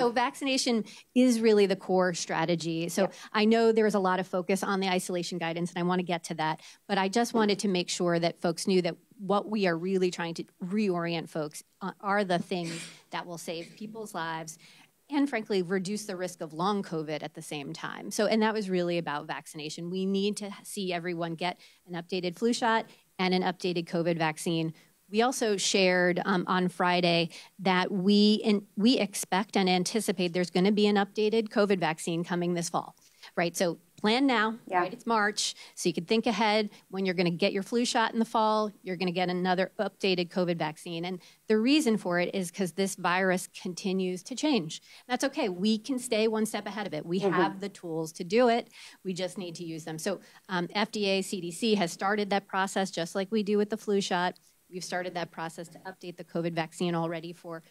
So vaccination is really the core strategy. So I know there was a lot of focus on the isolation guidance, and I want to get to that. But I just wanted to make sure that folks knew that what we are really trying to reorient folks are the things that will save people's lives and, frankly, reduce the risk of long COVID at the same time. So, and that was really about vaccination. We need to see everyone get an updated flu shot and an updated COVID vaccine. We also shared on Friday that we expect and anticipate there's going to be an updated COVID vaccine coming this fall, right? So plan now, right? It's March, so you can think ahead. When you're going to get your flu shot in the fall, you're going to get another updated COVID vaccine. And the reason for it is because this virus continues to change. That's okay. We can stay one step ahead of it. We have the tools to do it. We just need to use them. So FDA, CDC has started that process just like we do with the flu shot. We've started that process to update the COVID vaccine already for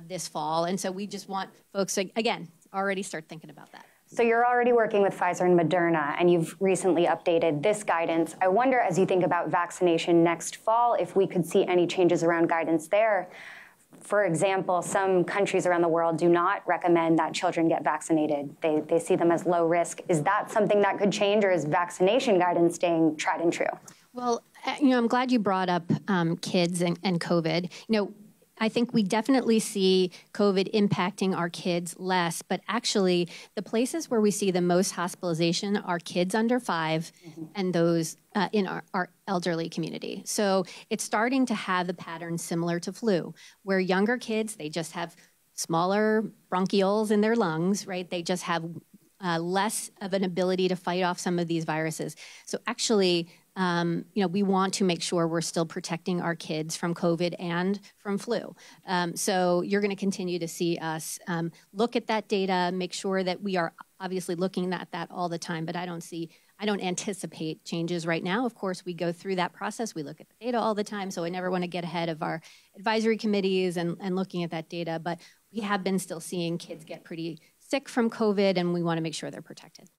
this fall. And so we just want folks to, again, already start thinking about that. So you're already working with Pfizer and Moderna, and you've recently updated this guidance. I wonder, as you think about vaccination next fall, if we could see any changes around guidance there. For example, some countries around the world do not recommend that children get vaccinated. They see them as low risk. Is that something that could change, or is vaccination guidance staying tried and true? Well, I'm glad you brought up kids and COVID. I think we definitely see COVID impacting our kids less, but actually the places where we see the most hospitalization are kids under 5 and those in our elderly community. So it's starting to have a pattern similar to flu, where younger kids, they just have smaller bronchioles in their lungs, right? They just have less of an ability to fight off some of these viruses. So actually, we want to make sure we're still protecting our kids from COVID and from flu. So you're going to continue to see us look at that data, make sure that we are obviously looking at that all the time, but I don't anticipate changes right now. Of course, we go through that process. We look at the data all the time, so I never want to get ahead of our advisory committees and looking at that data, but we have been still seeing kids get pretty sick from COVID, and we want to make sure they're protected.